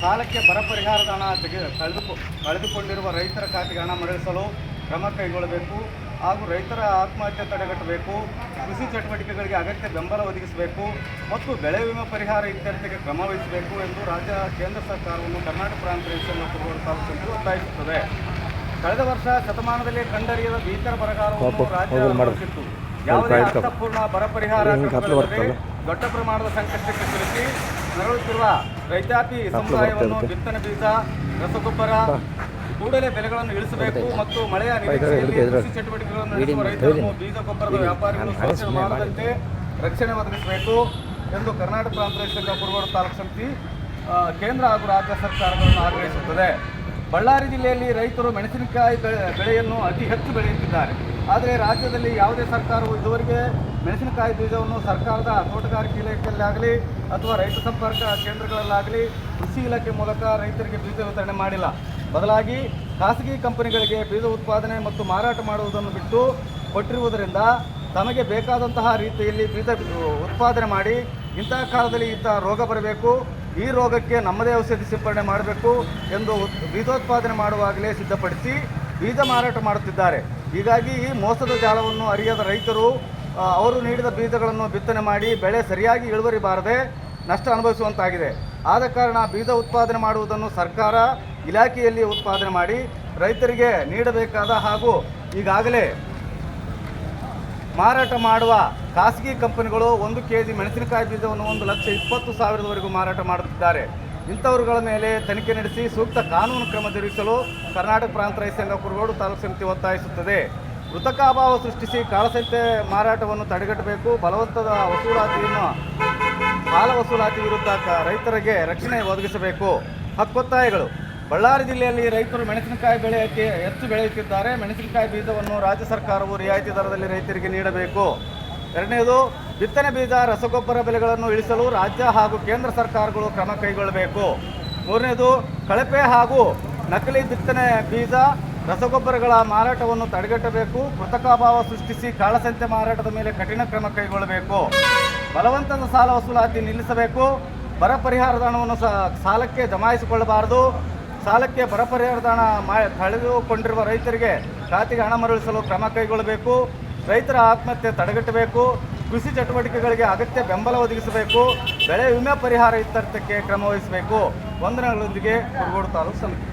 ಸಾಲಕ್ಕೆ ಬರ ಪರಿಹಾರದ ಹಣ ಕಳೆದುಕೊಂಡಿರುವ ರೈತರ ಖಾತೆಗೆ ಹಣ ಮರಳಿಸಲು ಕ್ರಮ ಕೈಗೊಳ್ಳಬೇಕು ಹಾಗೂ ರೈತರ ಆತ್ಮಹತ್ಯೆ ತಡೆಗಟ್ಟಬೇಕು. ಕೃಷಿ ಚಟುವಟಿಕೆಗಳಿಗೆ ಅಗತ್ಯ ಬೆಂಬಲ ಒದಗಿಸಬೇಕು ಮತ್ತು ಬೆಳೆ ವಿಮೆ ಪರಿಹಾರ ಇತ್ಯರ್ಥಿಗೆ ಕ್ರಮ ವಹಿಸಬೇಕು ಎಂದು ರಾಜ್ಯ ಕೇಂದ್ರ ಸರ್ಕಾರವನ್ನು ಕರ್ನಾಟಕ ಪ್ರಾಂತ ರೈತ ಸಂಘ ಕುರುಗೋಡು ತಾಲೂಕು ಸಮಿತಿ ಒತ್ತಾಯಿಸುತ್ತದೆ. ಕಳೆದ ವರ್ಷ ಶತಮಾನದಲ್ಲಿ ಕಂಡರಿಯದ ಭೀಕರ ಬರಗಾಲವನ್ನು ರಾಜ್ಯ ಅನುಭವಿಸಿತ್ತು. ಯಾವುದೇ ಅರ್ಥಪೂರ್ಣ ಬರ ಪರಿಹಾರ ದೊಡ್ಡ ಪ್ರಮಾಣದ ಸಂಕಷ್ಟಕ್ಕೆ ಸಿಲುಕಿ ನರಳುತ್ತಿರುವ ರೈತಾಪಿ ಸಮುದಾಯವನ್ನು ಬಿತ್ತನೆ ಬೀಜ, ರಸಗೊಬ್ಬರ ಕೂಡಲೇ ಬೆಲೆಗಳನ್ನು ಇಳಿಸಬೇಕು ಮತ್ತು ಮಳೆಯ ನಿರೀಕ್ಷೆಯಲ್ಲಿ ಕೃಷಿ ಚಟುವಟಿಕೆಗಳನ್ನು ನಡೆಸುವ ರೈತರನ್ನು ಬೀಜ ಗೊಬ್ಬರದ ವ್ಯಾಪಾರಿಗಳು ಶೋಷಣೆ ಮಾಡದಂತೆ ರಕ್ಷಣೆ ಒದಗಿಸಬೇಕು ಎಂದು ಕರ್ನಾಟಕ ಪ್ರಾಂತ ರೈತ ಸಂಘ ಕುರುಗೋಡು ತಾಲೂಕು ಸಮಿತಿ ಕೇಂದ್ರ ಹಾಗೂ ರಾಜ್ಯ ಸರ್ಕಾರಗಳನ್ನು ಆಗ್ರಹಿಸುತ್ತದೆ. ಬಳ್ಳಾರಿ ಜಿಲ್ಲೆಯಲ್ಲಿ ರೈತರು ಮೆಣಸಿನಕಾಯಿ ಬೆಳೆಯನ್ನು ಅತಿ ಹೆಚ್ಚು ಬೆಳೆಯುತ್ತಿದ್ದಾರೆ. ಆದರೆ ರಾಜ್ಯದಲ್ಲಿ ಯಾವುದೇ ಸರ್ಕಾರವು ಇದುವರೆಗೆ ಮೆಣಸಿನಕಾಯಿ ಬೀಜವನ್ನು ಸರ್ಕಾರದ ತೋಟಗಾರಿಕೆ ಇಲಾಖೆಯಲ್ಲಾಗಲಿ ಅಥವಾ ರೈತ ಸಂಪರ್ಕ ಕೇಂದ್ರಗಳಲ್ಲಾಗಲಿ ಕೃಷಿ ಇಲಾಖೆ ಮೂಲಕ ರೈತರಿಗೆ ಬೀಜ ವಿತರಣೆ ಮಾಡಿಲ್ಲ. ಬದಲಾಗಿ ಖಾಸಗಿ ಕಂಪನಿಗಳಿಗೆ ಬೀಜ ಉತ್ಪಾದನೆ ಮತ್ತು ಮಾರಾಟ ಮಾಡುವುದನ್ನು ಬಿಟ್ಟು ಕೊಟ್ಟಿರುವುದರಿಂದ ತಮಗೆ ಬೇಕಾದಂತಹ ರೀತಿಯಲ್ಲಿ ಬೀಜ ಉತ್ಪಾದನೆ ಮಾಡಿ ಇಂತಹ ಕಾಲದಲ್ಲಿ ಇಂತಹ ರೋಗ ಬರಬೇಕು, ಈ ರೋಗಕ್ಕೆ ನಮ್ಮದೇ ಔಷಧಿ ಸಿಂಪಡಣೆ ಮಾಡಬೇಕು ಎಂದು ಬೀಜೋತ್ಪಾದನೆ ಮಾಡುವಾಗಲೇ ಸಿದ್ಧಪಡಿಸಿ ಬೀಜ ಮಾರಾಟ ಮಾಡುತ್ತಿದ್ದಾರೆ. ಹೀಗಾಗಿ ಈ ಮೋಸದ ಜಾಲವನ್ನು ಅರಿಯದ ರೈತರು ಅವರು ನೀಡಿದ ಬೀಜಗಳನ್ನು ಬಿತ್ತನೆ ಮಾಡಿ ಬೆಳೆ ಸರಿಯಾಗಿ ಇಳುವರಿ ಬಾರದೆ ನಷ್ಟ ಅನುಭವಿಸುವಂತಾಗಿದೆ. ಆದ ಕಾರಣ ಬೀಜ ಉತ್ಪಾದನೆ ಮಾಡುವುದನ್ನು ಸರ್ಕಾರ ಇಲಾಖೆಯಲ್ಲಿ ಉತ್ಪಾದನೆ ಮಾಡಿ ರೈತರಿಗೆ ನೀಡಬೇಕಾದ ಹಾಗೂ ಈಗಾಗಲೇ ಮಾರಾಟ ಮಾಡುವ ಖಾಸಗಿ ಕಂಪನಿಗಳು 1 kg ಮೆಣಸಿನಕಾಯಿ ಬೀಜವನ್ನು 1,20,000ವರೆಗೂ ಮಾರಾಟ ಮಾಡುತ್ತಿದ್ದಾರೆ. ಇಂಥವರುಗಳ ಮೇಲೆ ತನಿಖೆ ನಡೆಸಿ ಸೂಕ್ತ ಕಾನೂನು ಕ್ರಮ ಜರುಗಿಸಲು ಕರ್ನಾಟಕ ಪ್ರಾಂತ ರೈತ ಸಂಘ ಕುರುಗೋಡು ತಾಲೂಕು ಸಮಿತಿ ಒತ್ತಾಯಿಸುತ್ತದೆ. ಕೃತಕ ಅಭಾವ ಸೃಷ್ಟಿಸಿ ಕಾಳಸಂತೆ ಮಾರಾಟವನ್ನು ತಡೆಗಟ್ಟಬೇಕು. ಬಲವಂತದ ವಸೂಲಾತಿಯನ್ನು ಸಾಲ ವಸೂಲಾತಿ ವಿರುದ್ಧ ರೈತರಿಗೆ ರಕ್ಷಣೆ ಒದಗಿಸಬೇಕು. ಹಕ್ಕೊತ್ತಾಯಗಳು: ಬಳ್ಳಾರಿ ಜಿಲ್ಲೆಯಲ್ಲಿ ರೈತರು ಮೆಣಸಿನಕಾಯಿ ಬೆಳೆ ಹೆಚ್ಚು ಬೆಳೆಯುತ್ತಿದ್ದಾರೆ. ಮೆಣಸಿನಕಾಯಿ ಬೀಜವನ್ನು ರಾಜ್ಯ ಸರ್ಕಾರವು ರಿಯಾಯಿತಿ ದರದಲ್ಲಿ ರೈತರಿಗೆ ನೀಡಬೇಕು. ಎರಡನೇದು, ಬಿತ್ತನೆ ಬೀಜ, ರಸಗೊಬ್ಬರ ಬೆಲೆಗಳನ್ನು ಇಳಿಸಲು ರಾಜ್ಯ ಹಾಗೂ ಕೇಂದ್ರ ಸರ್ಕಾರಗಳು ಕ್ರಮ ಕೈಗೊಳ್ಳಬೇಕು. ಮೂರನೇದು, ಕಳಪೆ ಹಾಗೂ ನಕಲಿ ಬಿತ್ತನೆ ಬೀಜ, ರಸಗೊಬ್ಬರಗಳ ಮಾರಾಟವನ್ನು ತಡೆಗಟ್ಟಬೇಕು. ಕೃತಕ ಅಭಾವ ಸೃಷ್ಟಿಸಿ ಕಾಳಸಂತೆ ಮಾರಾಟದ ಮೇಲೆ ಕಠಿಣ ಕ್ರಮ ಕೈಗೊಳ್ಳಬೇಕು. ಬಲವಂತದ ಸಾಲ ವಸೂಲಾತಿ ನಿಲ್ಲಿಸಬೇಕು. ಬರ ಪರಿಹಾರದ ಹಣವನ್ನು ಸಾಲಕ್ಕೆ ಜಮಾಯಿಸಿಕೊಳ್ಳಬಾರದು. ಸಾಲಕ್ಕೆ ಬರ ಪರಿಹಾರದ ಹಣ ಕಳೆದುಕೊಂಡಿರುವ ರೈತರಿಗೆ ಖಾತೆಗೆ ಹಣ ಮರಳಿಸಲು ಕ್ರಮ ಕೈಗೊಳ್ಳಬೇಕು. ರೈತರ ಆತ್ಮಹತ್ಯೆ ತಡೆಗಟ್ಟಬೇಕು. ಕೃಷಿ ಚಟುವಟಿಕೆಗಳಿಗೆ ಅಗತ್ಯ ಬೆಂಬಲ ಒದಗಿಸಬೇಕು. ಬೆಳೆ ವಿಮೆ ಪರಿಹಾರ ಇತ್ಯರ್ಥಕ್ಕೆ ಕ್ರಮ ವಹಿಸಬೇಕು. ವಂದನೆಗಳೊಂದಿಗೆ ಕುರುಗೋಡು ತಾಲೂಕು ಸಮಿತಿ.